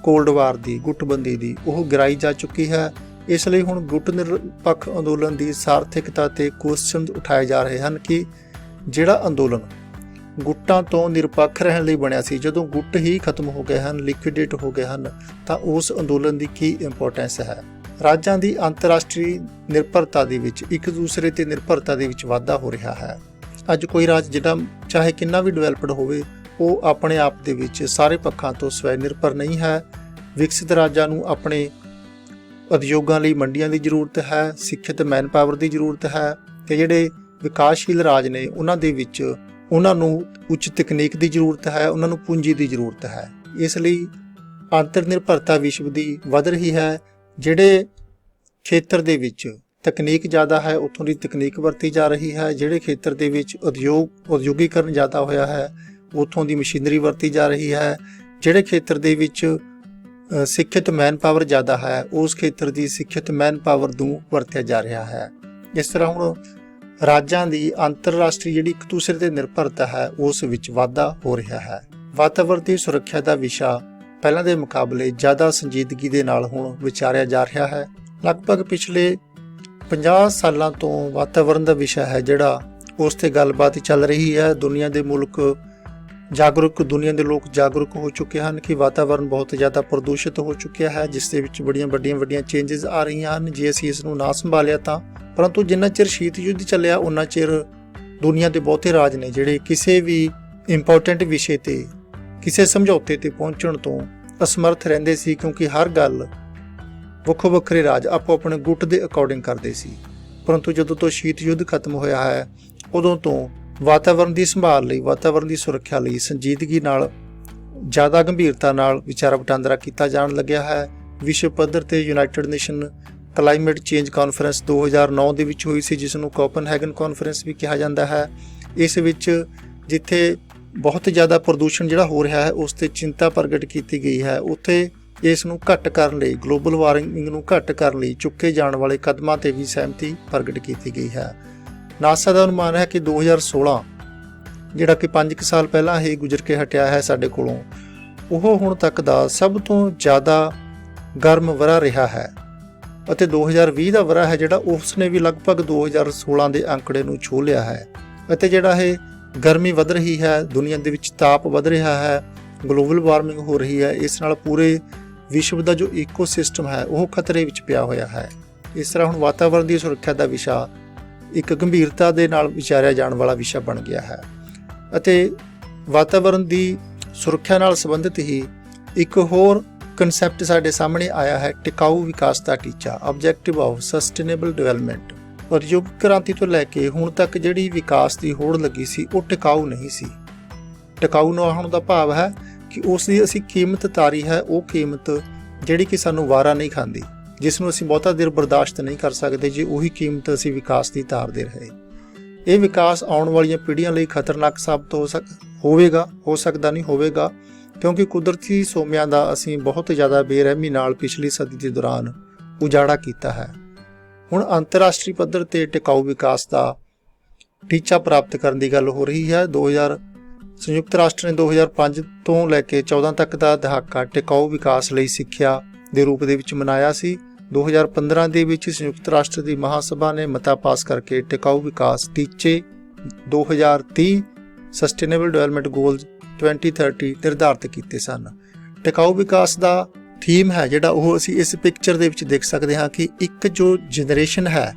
ਕੋਲਡ ਵਾਰ ਦੀ, ਗੁੱਟਬੰਦੀ ਦੀ, ਉਹ ਗਿਰਾਈ ਜਾ ਚੁੱਕੀ ਹੈ। ਇਸ ਲਈ ਹੁਣ ਗੁੱਟ ਨਿਰਪੱਖ ਅੰਦੋਲਨ ਦੀ ਸਾਰਥਿਕਤਾ ਤੇ ਕੁਐਸਚਨ ਉਠਾਏ ਜਾ ਰਹੇ ਹਨ ਕਿ ਜਿਹੜਾ ਅੰਦੋਲਨ ਗੁੱਟਾਂ ਤੋਂ ਨਿਰਪੱਖ ਰਹਿਣ ਲਈ ਬਣਿਆ ਸੀ, ਜਦੋਂ ਗੁੱਟ ਹੀ ਖਤਮ ਹੋ ਗਏ ਹਨ, ਲਿਕੁਇਡੇਟ ਹੋ ਗਏ ਹਨ, ਤਾਂ ਉਸ ਅੰਦੋਲਨ ਦੀ ਕੀ ਇੰਪੋਰਟੈਂਸ ਹੈ। ਰਾਜਾਂ ਦੀ ਅੰਤਰਰਾਸ਼ਟਰੀ ਨਿਰਭਰਤਾ ਦੇ ਵਿੱਚ, ਇੱਕ ਦੂਸਰੇ ਤੇ ਨਿਰਭਰਤਾ ਦੇ ਵਿੱਚ ਵਾਧਾ ਹੋ ਰਿਹਾ ਹੈ। ਅੱਜ ਕੋਈ ਰਾਜ ਜਿਹੜਾ ਚਾਹੇ ਕਿੰਨਾ ਵੀ ਡਿਵੈਲਪਡ ਹੋਵੇ, ਉਹ ਆਪਣੇ ਆਪ ਦੇ ਵਿੱਚ ਸਾਰੇ ਪੱਖਾਂ ਤੋਂ ਸਵੈ ਨਿਰਭਰ ਨਹੀਂ ਹੈ। ਵਿਕਸਿਤ ਰਾਜਾਂ ਨੂੰ ਆਪਣੇ ਉਦਯੋਗਾਂ ਲਈ ਮੰਡੀਆਂ ਦੀ ਜ਼ਰੂਰਤ ਹੈ, ਸਿੱਖਿਅਤ ਮੈਨ ਪਾਵਰ ਦੀ ਜ਼ਰੂਰਤ ਹੈ, ਤੇ ਜਿਹੜੇ ਵਿਕਾਸਸ਼ੀਲ ਰਾਜ ਨੇ ਉਹਨਾਂ ਦੇ ਵਿੱਚ ਉਹਨਾਂ ਨੂੰ ਉੱਚ ਤਕਨੀਕ ਦੀ ਜ਼ਰੂਰਤ ਹੈ, ਉਹਨਾਂ ਨੂੰ ਪੂੰਜੀ ਦੀ ਜ਼ਰੂਰਤ ਹੈ। ਇਸ ਲਈ ਅੰਤਰ ਨਿਰਭਰਤਾ ਵਿਸ਼ਵ ਦੀ ਵਧ ਰਹੀ ਹੈ। ਜਿਹੜੇ ਖੇਤਰ ਦੇ ਵਿੱਚ ਤਕਨੀਕ ਜ਼ਿਆਦਾ ਹੈ, ਉੱਥੋਂ ਦੀ ਤਕਨੀਕ ਵਰਤੀ ਜਾ ਰਹੀ ਹੈ। ਜਿਹੜੇ ਖੇਤਰ ਦੇ ਵਿੱਚ ਉਦਯੋਗੀਕਰਨ ਜ਼ਿਆਦਾ ਹੋਇਆ ਹੈ, ਉੱਥੋਂ ਦੀ ਮਸ਼ੀਨਰੀ ਵਰਤੀ ਜਾ ਰਹੀ ਹੈ। ਜਿਹੜੇ ਖੇਤਰ ਦੇ ਵਿੱਚ ਸਿੱਖਿਅਤ ਮੈਨ ਪਾਵਰ ਜ਼ਿਆਦਾ ਹੈ, ਉਸ ਖੇਤਰ ਦੀ ਸਿੱਖਿਅਤ ਮੈਨ ਪਾਵਰ ਨੂੰ ਵਰਤਿਆ ਜਾ ਰਿਹਾ ਹੈ। ਇਸ ਤਰ੍ਹਾਂ ਹੁਣ ਰਾਜਾਂ ਦੀ ਅੰਤਰਰਾਸ਼ਟਰੀ ਜਿਹੜੀ ਇੱਕ ਦੂਸਰੇ ਤੇ ਨਿਰਭਰਤਾ ਹੈ, ਉਸ ਵਿੱਚ ਵਾਧਾ ਹੋ ਰਿਹਾ ਹੈ। ਵਾਤਾਵਰਣ ਦੀ ਸੁਰੱਖਿਆ ਦਾ ਵਿਸ਼ਾ ਪਹਿਲਾਂ ਦੇ ਮੁਕਾਬਲੇ ਜ਼ਿਆਦਾ ਸੰਜੀਦਗੀ ਦੇ ਨਾਲ ਹੁਣ ਵਿਚਾਰਿਆ ਜਾ ਰਿਹਾ ਹੈ। ਲਗਭਗ ਪਿਛਲੇ 50 ਸਾਲਾਂ ਤੋਂ ਵਾਤਾਵਰਣ ਦਾ ਵਿਸ਼ਾ ਹੈ ਜਿਹੜਾ ਉਸ ਤੇ ਗੱਲਬਾਤ ਚੱਲ ਰਹੀ ਹੈ। ਦੁਨੀਆ ਦੇ ਮੁਲਕ ਜਾਗਰੂਕ, ਦੁਨੀਆ ਦੇ ਲੋਕ ਜਾਗਰੂਕ ਹੋ ਚੁੱਕੇ ਹਨ ਕਿ ਵਾਤਾਵਰਣ ਬਹੁਤ ਜ਼ਿਆਦਾ ਪ੍ਰਦੂਸ਼ਿਤ ਹੋ ਚੁੱਕਿਆ ਹੈ, ਜਿਸ ਦੇ ਵਿੱਚ ਬੜੀਆਂ ਵੱਡੀਆਂ ਚੇਂਜਸ ਆ ਰਹੀਆਂ ਹਨ ਜੇ ਅਸੀਂ ਇਸ ਨੂੰ ਨਾ ਸੰਭਾਲਿਆ ਤਾਂ। ਪਰੰਤੂ ਜਿੰਨਾ ਚਿਰ ਸ਼ੀਤ ਯੁੱਧ ਚੱਲਿਆ, ਉਹਨਾਂ ਚਿਰ ਦੁਨੀਆ ਦੇ ਬਹੁਤੇ ਰਾਜ ਨੇ ਜਿਹੜੇ ਕਿਸੇ ਵੀ ਇੰਪੋਰਟੈਂਟ ਵਿਸ਼ੇ ਤੇ, ਕਿਸੇ ਸਮਝੌਤੇ ਤੇ ਪਹੁੰਚਣ ਤੋਂ ਅਸਮਰਥ ਰਹਿੰਦੇ ਸੀ, ਕਿਉਂਕਿ ਹਰ ਗੱਲ ਵੱਖੋ ਵੱਖਰੇ ਰਾਜ ਆਪੋ ਆਪਣੇ ਗੁੱਟ ਦੇ ਅਕੋਰਡਿੰਗ ਕਰਦੇ ਸੀ। ਪਰੰਤੂ ਜਦੋਂ ਤੋਂ ਸ਼ੀਤ ਯੁੱਧ ਖਤਮ ਹੋਇਆ ਹੈ, ਉਦੋਂ ਤੋਂ ਵਾਤਾਵਰਣ ਦੀ ਸੰਭਾਲ ਲਈ, ਵਾਤਾਵਰਣ ਦੀ ਸੁਰੱਖਿਆ ਲਈ ਸੰਜੀਦਗੀ ਨਾਲ, ਜ਼ਿਆਦਾ ਗੰਭੀਰਤਾ ਨਾਲ ਵਿਚਾਰ ਵਟਾਂਦਰਾ ਕੀਤਾ ਜਾਣ ਲੱਗਿਆ ਹੈ। ਵਿਸ਼ਵ ਪੱਧਰ ਤੇ United nation climate change conference 2009 ਦੇ ਵਿੱਚ ਹੋਈ ਸੀ, ਜਿਸ ਨੂੰ ਕੋਪਨਹੈਗਨ ਕਾਨਫਰੰਸ ਵੀ ਕਿਹਾ ਜਾਂਦਾ ਹੈ। ਇਸ ਵਿੱਚ ਜਿੱਥੇ ਬਹੁਤ ਜ਼ਿਆਦਾ ਪ੍ਰਦੂਸ਼ਣ ਜਿਹੜਾ ਹੋ ਰਿਹਾ ਹੈ, ਉਸ ਤੇ ਚਿੰਤਾ ਪ੍ਰਗਟ ਕੀਤੀ ਗਈ ਹੈ। ਉੱਥੇ ਇਸ ਨੂੰ ਘੱਟ ਕਰਨ ਲਈ, ਗਲੋਬਲ ਵਾਰਮਿੰਗ ਨੂੰ ਘੱਟ ਕਰਨ ਲਈ ਚੁੱਕੇ ਜਾਣ ਵਾਲੇ ਕਦਮਾਂ ਤੇ ਵੀ ਸਹਿਮਤੀ ਪ੍ਰਗਟ ਕੀਤੀ ਗਈ ਹੈ। ਨਾਸਾ ਦਾ ਅਨੁਮਾਨ ਹੈ ਕਿ 2016, ਜਿਹੜਾ ਕਿ 5 ਸਾਲ ਪਹਿਲਾਂ ਹੀ ਗੁਜ਼ਰ ਕੇ ਹਟਿਆ ਹੈ ਸਾਡੇ ਕੋਲੋਂ, ਉਹ ਹੁਣ ਤੱਕ ਦਾ ਸਭ ਤੋਂ ਜ਼ਿਆਦਾ ਗਰਮ ਵਰ੍ਹਾ ਰਿਹਾ ਹੈ। ਅਤੇ 2020 ਦਾ ਵਰ੍ਹਾ ਹੈ ਜਿਹੜਾ, ਉਸ ਨੇ ਵੀ ਲਗਭਗ 2016 ਦੇ ਅੰਕੜੇ ਨੂੰ ਛੂਹ ਲਿਆ ਹੈ। ਅਤੇ ਜਿਹੜਾ ਇਹ ਗਰਮੀ ਵਧ ਰਹੀ ਹੈ, ਦੁਨੀਆ ਦੇ ਵਿੱਚ ਤਾਪ ਵਧ ਰਿਹਾ ਹੈ, ਗਲੋਬਲ ਵਾਰਮਿੰਗ ਹੋ ਰਹੀ ਹੈ, ਇਸ ਨਾਲ ਪੂਰੇ ਵਿਸ਼ਵ ਦਾ ਜੋ ਈਕੋਸਿਸਟਮ ਹੈ ਉਹ ਖਤਰੇ ਵਿੱਚ ਪਿਆ ਹੋਇਆ ਹੈ। ਇਸ ਤਰ੍ਹਾਂ ਹੁਣ ਵਾਤਾਵਰਣ ਦੀ ਸੁਰੱਖਿਆ ਦਾ ਵਿਸ਼ਾ ਇੱਕ ਗੰਭੀਰਤਾ ਦੇ ਨਾਲ ਵਿਚਾਰਿਆ ਜਾਣ ਵਾਲਾ ਵਿਸ਼ਾ ਬਣ ਗਿਆ ਹੈ। ਅਤੇ ਵਾਤਾਵਰਣ ਦੀ ਸੁਰੱਖਿਆ ਨਾਲ ਸੰਬੰਧਿਤ ਹੀ ਇੱਕ ਹੋਰ ਕਨਸੈਪਟ ਸਾਡੇ ਸਾਹਮਣੇ ਆਇਆ ਹੈ, ਟਿਕਾਊ ਵਿਕਾਸ ਦਾ ਟੀਚਾ, ਆਬਜੈਕਟਿਵ ਆਫ ਸਸਟੇਨੇਬਲ ਡਿਵੈਲਪਮੈਂਟ। ਉਦਯੋਗਿਕ ਕ੍ਰਾਂਤੀ ਤੋਂ ਲੈ ਕੇ ਹੁਣ ਤੱਕ ਜਿਹੜੀ ਵਿਕਾਸ ਦੀ ਹੋੜ ਲੱਗੀ ਸੀ, ਉਹ ਟਿਕਾਊ ਨਹੀਂ ਸੀ। ਟਿਕਾਊ ਨਾ ਹੋਣ ਦਾ ਭਾਵ ਹੈ ਕਿ ਉਸ ਦੀ ਅਸੀਂ ਕੀਮਤ ਤਾਰੀ ਹੈ, ਉਹ ਕੀਮਤ ਜਿਹੜੀ ਕਿ ਸਾਨੂੰ ਵਾਰਾ ਨਹੀਂ ਖਾਂਦੀ, ਜਿਸ ਨੂੰ ਅਸੀਂ ਬਹੁਤਾ ਦੇਰ ਬਰਦਾਸ਼ਤ ਨਹੀਂ ਕਰ ਸਕਦੇ ਜੇ ਉਹੀ ਕੀਮਤ ਅਸੀਂ ਵਿਕਾਸ ਦੀ ਤਾਰਦੇ ਰਹੇ। ਇਹ ਵਿਕਾਸ ਆਉਣ ਵਾਲੀਆਂ ਪੀੜ੍ਹੀਆਂ ਲਈ ਖਤਰਨਾਕ ਸਾਬਤ ਹੋ ਸਕਦਾ ਨਹੀਂ ਹੋਵੇਗਾ, ਕਿਉਂਕਿ ਕੁਦਰਤੀ ਸੋਮਿਆਂ ਦਾ ਅਸੀਂ ਬਹੁਤ ਜ਼ਿਆਦਾ ਬੇਰਹਿਮੀ ਨਾਲ ਪਿਛਲੀ ਸਦੀ ਦੇ ਦੌਰਾਨ ਉਜਾੜਾ ਕੀਤਾ ਹੈ। ਹੁਣ ਅੰਤਰਰਾਸ਼ਟਰੀ ਪੱਧਰ ਤੇ ਟਿਕਾਊ ਵਿਕਾਸ ਦਾ ਟੀਚਾ ਪ੍ਰਾਪਤ ਕਰਨ ਦੀ ਗੱਲ ਹੋ ਰਹੀ ਹੈ। ਸੰਯੁਕਤ ਰਾਸ਼ਟਰ ਨੇ 2005 ਤੋਂ ਲੈ ਕੇ 14 ਤੱਕ ਦਾ ਦਹਾਕਾ ਟਿਕਾਊ ਵਿਕਾਸ ਲਈ ਸਿੱਖਿਆ ਦੇ ਰੂਪ ਦੇ ਵਿੱਚ ਮਨਾਇਆ ਸੀ। 2015 ਦੇ ਵਿੱਚ ਸੰਯੁਕਤ ਰਾਸ਼ਟਰ ਦੀ ਮਹਾਸਭਾ ਨੇ ਮਤਾ ਪਾਸ ਕਰਕੇ ਟਿਕਾਊ ਵਿਕਾਸ ਟੀਚੇ 2030 ਸਸਟੇਨੇਬਲ ਡਿਵੈਲਪਮੈਂਟ ਗੋਲਜ਼ 2030 ਨਿਰਧਾਰਿਤ ਕੀਤੇ ਸਨ। ਟਿਕਾਊ ਵਿਕਾਸ ਦਾ ਥੀਮ ਹੈ ਜਿਹੜਾ, ਉਹ ਅਸੀਂ ਇਸ ਪਿਕਚਰ ਦੇ ਵਿੱਚ ਦੇਖ ਸਕਦੇ ਹਾਂ ਕਿ ਇੱਕ ਜੋ ਜਨਰੇਸ਼ਨ ਹੈ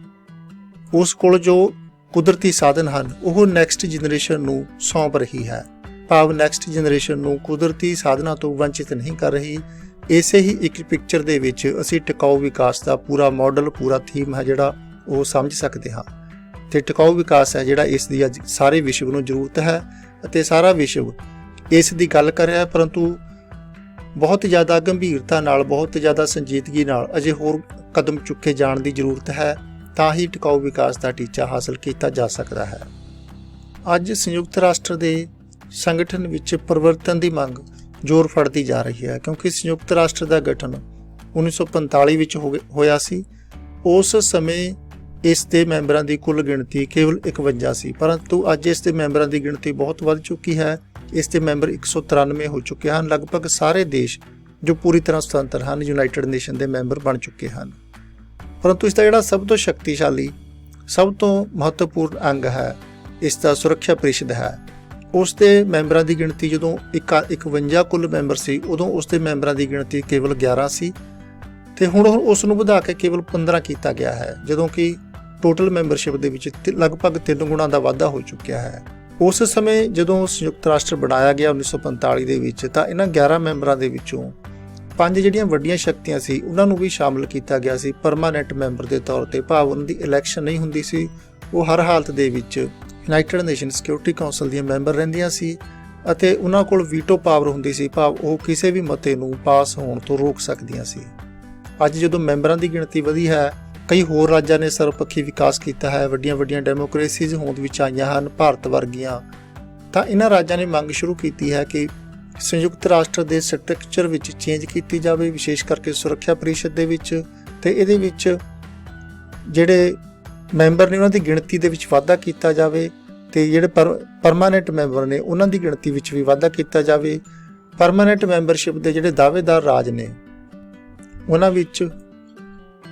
ਉਸ ਕੋਲ ਜੋ ਕੁਦਰਤੀ ਸਾਧਨ ਹਨ, ਉਹ ਨੈਕਸਟ ਜਨਰੇਸ਼ਨ ਨੂੰ ਸੌਂਪ ਰਹੀ ਹੈ, ਭਾਵ ਨੈਕਸਟ ਜਨਰੇਸ਼ਨ ਨੂੰ ਕੁਦਰਤੀ ਸਾਧਨਾਂ ਤੋਂ ਵੰਚਿਤ ਨਹੀਂ ਕਰ ਰਹੀ। ਇਸੇ ਹੀ ਇੱਕ ਪਿਕਚਰ ਦੇ ਵਿੱਚ ਅਸੀਂ ਟਿਕਾਊ ਵਿਕਾਸ ਦਾ ਪੂਰਾ ਮਾਡਲ, ਪੂਰਾ ਥੀਮ ਹੈ ਜਿਹੜਾ ਉਹ ਸਮਝ ਸਕਦੇ ਹਾਂ। ਤੇ ਟਿਕਾਊ ਵਿਕਾਸ ਹੈ ਜਿਹੜਾ, ਇਸ ਦੀ ਅੱਜ ਸਾਰੇ ਵਿਸ਼ਵ ਨੂੰ ਜ਼ਰੂਰਤ ਹੈ ਅਤੇ ਸਾਰਾ ਵਿਸ਼ਵ ਇਸ ਦੀ ਗੱਲ ਕਰ ਰਿਹਾ, ਪਰੰਤੂ ਬਹੁਤ ਜ਼ਿਆਦਾ ਗੰਭੀਰਤਾ ਨਾਲ, ਬਹੁਤ ਜ਼ਿਆਦਾ ਸੰਜੀਦਗੀ ਨਾਲ ਅਜੇ ਹੋਰ ਕਦਮ ਚੁੱਕੇ ਜਾਣ ਦੀ ਜ਼ਰੂਰਤ ਹੈ। ਤਾਂ ਹੀ ਟਿਕਾਊ ਵਿਕਾਸ ਦਾ ਟੀਚਾ ਹਾਸਲ ਕੀਤਾ ਜਾ ਸਕਦਾ ਹੈ। ਅੱਜ ਸੰਯੁਕਤ ਰਾਸ਼ਟਰ ਦੇ ਸੰਗਠਨ ਵਿੱਚ ਪਰਿਵਰਤਨ ਦੀ ਮੰਗ ਜ਼ੋਰ ਫੜਦੀ ਜਾ ਰਹੀ ਹੈ, ਕਿਉਂਕਿ ਸੰਯੁਕਤ ਰਾਸ਼ਟਰ ਦਾ ਗਠਨ 1945 ਵਿੱਚ ਹੋਇਆ ਸੀ। ਉਸ ਸਮੇਂ ਇਸ ਦੇ ਮੈਂਬਰਾਂ ਦੀ ਕੁੱਲ ਗਿਣਤੀ ਕੇਵਲ 51 ਸੀ, ਪਰੰਤੂ ਅੱਜ ਇਸ ਦੇ ਮੈਂਬਰਾਂ ਦੀ ਗਿਣਤੀ ਬਹੁਤ ਵੱਧ ਚੁੱਕੀ ਹੈ। ਇਸ ਦੇ ਮੈਂਬਰ 193 ਹੋ ਚੁੱਕੇ ਹਨ। ਲਗਭਗ ਸਾਰੇ ਦੇਸ਼ ਜੋ ਪੂਰੀ ਤਰ੍ਹਾਂ ਸੁਤੰਤਰ ਹਨ ਯੂਨਾਈਟਿਡ ਨੇਸ਼ਨ ਦੇ ਮੈਂਬਰ ਬਣ ਚੁੱਕੇ ਹਨ। ਪਰੰਤੂ ਇਸ ਦਾ ਜਿਹੜਾ ਸਭ ਤੋਂ ਸ਼ਕਤੀਸ਼ਾਲੀ, ਸਭ ਤੋਂ ਮਹੱਤਵਪੂਰਨ ਅੰਗ ਹੈ, ਇਸ ਦਾ ਸੁਰੱਖਿਆ ਪ੍ਰੀਸ਼ਦ ਹੈ। ਉਸ ਦੇ ਮੈਂਬਰਾਂ ਦੀ ਗਿਣਤੀ ਜਦੋਂ 51 ਕੁੱਲ ਮੈਂਬਰ ਸੀ, ਉਦੋਂ ਉਸ ਦੇ ਮੈਂਬਰਾਂ ਦੀ ਗਿਣਤੀ ਕੇਵਲ 11 ਸੀ ਤੇ ਹੁਣ ਉਸ ਨੂੰ ਵਧਾ ਕੇ ਕੇਵਲ 15 ਕੀਤਾ ਗਿਆ ਹੈ, ਜਦੋਂ ਕਿ ਟੋਟਲ ਮੈਂਬਰਸ਼ਿਪ ਦੇ ਵਿੱਚ ਲਗਭਗ 3 ਗੁਣਾ ਦਾ ਵਾਧਾ ਹੋ ਚੁੱਕਿਆ ਹੈ। ਉਸ ਸਮੇਂ ਜਦੋਂ ਸੰਯੁਕਤ ਰਾਸ਼ਟਰ ਬਣਾਇਆ ਗਿਆ 1945 ਦੇ ਵਿੱਚ, ਤਾਂ ਇਹਨਾਂ 11 ਮੈਂਬਰਾਂ ਦੇ ਵਿੱਚੋਂ 5 ਜਿਹੜੀਆਂ ਵੱਡੀਆਂ ਸ਼ਕਤੀਆਂ ਸੀ ਉਹਨਾਂ ਨੂੰ ਵੀ ਸ਼ਾਮਲ ਕੀਤਾ ਗਿਆ ਸੀ ਪਰਮਾਨੈਂਟ ਮੈਂਬਰ ਦੇ ਤੌਰ ਤੇ। ਭਾਵ ਉਹਨਾਂ ਦੀ ਇਲੈਕਸ਼ਨ ਨਹੀਂ ਹੁੰਦੀ ਸੀ, ਉਹ ਹਰ ਹਾਲਤ ਦੇ ਵਿੱਚ ਯੂਨਾਈਟਿਡ ਨੇਸ਼ਨ ਸਿਕਿਉਰਿਟੀ ਕਾਉਂਸਲ ਦੀਆਂ ਮੈਂਬਰ ਰਹਿੰਦੀਆਂ ਸੀ ਅਤੇ ਉਹਨਾਂ ਕੋਲ ਵੀਟੋ ਪਾਵਰ ਹੁੰਦੀ ਸੀ, ਭਾਵ ਉਹ ਕਿਸੇ ਵੀ ਮਤੇ ਨੂੰ ਪਾਸ ਹੋਣ ਤੋਂ ਰੋਕ ਸਕਦੀਆਂ ਸੀ। ਅੱਜ ਜਦੋਂ ਮੈਂਬਰਾਂ ਦੀ ਗਿਣਤੀ ਵਧੀ ਹੈ, ਕਈ ਹੋਰ ਰਾਜਾਂ ਨੇ ਸਰਵਪੱਖੀ ਵਿਕਾਸ ਕੀਤਾ ਹੈ, ਵੱਡੀਆਂ ਡੈਮੋਕ੍ਰੇਸੀਜ਼ ਹੋਂਦ ਵਿੱਚ ਆਈਆਂ ਹਨ ਭਾਰਤ ਵਰਗੀਆਂ, ਤਾਂ ਇਹਨਾਂ ਰਾਜਾਂ ਨੇ ਮੰਗ ਸ਼ੁਰੂ ਕੀਤੀ ਹੈ ਕਿ ਸੰਯੁਕਤ ਰਾਸ਼ਟਰ ਦੇ ਸਟਰਕਚਰ ਵਿੱਚ ਚੇਂਜ ਕੀਤੀ ਜਾਵੇ, ਵਿਸ਼ੇਸ਼ ਕਰਕੇ ਸੁਰੱਖਿਆ ਪ੍ਰੀਸ਼ਦ ਦੇ ਵਿੱਚ, ਤੇ ਇਹਦੇ ਵਿੱਚ ਜਿਹੜੇ ਮੈਂਬਰ ਨੇ ਉਹਨਾਂ ਦੀ ਗਿਣਤੀ ਦੇ ਵਿੱਚ ਵਾਧਾ ਕੀਤਾ ਜਾਵੇ ਤੇ ਜਿਹੜੇ ਪਰਮਾਨੈਂਟ ਮੈਂਬਰ ਨੇ ਉਹਨਾਂ ਦੀ ਗਿਣਤੀ ਵਿੱਚ ਵੀ ਵਾਧਾ ਕੀਤਾ ਜਾਵੇ। ਪਰਮਾਨੈਂਟ ਮੈਂਬਰਸ਼ਿਪ ਦੇ ਜਿਹੜੇ ਦਾਅਵੇਦਾਰ ਰਾਜ ਨੇ ਉਹਨਾਂ ਵਿੱਚ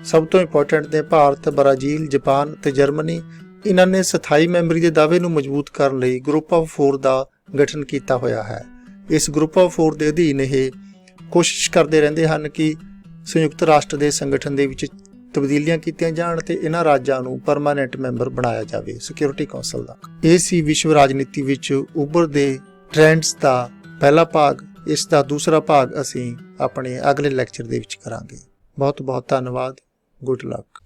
ਸਭ ਤੋਂ ਇੰਪੋਰਟੈਂਟ ਨੇ ਭਾਰਤ, ਬ੍ਰਾਜ਼ੀਲ, ਜਾਪਾਨ ਤੇ ਜਰਮਨੀ। ਇਹਨਾਂ ਨੇ ਸਥਾਈ ਮੈਂਬਰੀ ਦੇ ਦਾਅਵੇ ਨੂੰ ਮਜ਼ਬੂਤ ਕਰਨ ਲਈ ਗਰੁੱਪ ਆਫ 4 ਦਾ ਗਠਨ ਕੀਤਾ ਹੋਇਆ ਹੈ। ਇਸ ਗਰੁੱਪ ਆਫ 4 ਦੇ ਅਧੀਨ ਇਹ ਕੋਸ਼ਿਸ਼ ਕਰਦੇ ਰਹਿੰਦੇ ਹਨ ਕਿ ਸੰਯੁਕਤ ਰਾਸ਼ਟਰ ਦੇ ਸੰਗਠਨ ਦੇ ਵਿੱਚ ਤਬਦੀਲੀਆਂ ਕੀਤੀਆਂ ਜਾਣ ਤੇ ਇਹਨਾਂ ਰਾਜਾਂ ਨੂੰ ਪਰਮਾਨੈਂਟ ਮੈਂਬਰ ਬਣਾਇਆ ਜਾਵੇ ਸਿਕਿਉਰਿਟੀ ਕਾਉਂਸਲ ਦਾ। ਇਹ ਸੀ ਵਿਸ਼ਵ ਰਾਜਨੀਤੀ ਵਿੱਚ ਉੱਭਰਦੇ ਟ੍ਰੈਂਡਸ ਦਾ ਪਹਿਲਾ ਭਾਗ। ਇਸ ਦਾ ਦੂਸਰਾ ਭਾਗ ਅਸੀਂ ਆਪਣੇ ਅਗਲੇ ਲੈਕਚਰ ਦੇ ਵਿੱਚ ਕਰਾਂਗੇ। ਬਹੁਤ ਬਹੁਤ ਧੰਨਵਾਦ। Good luck.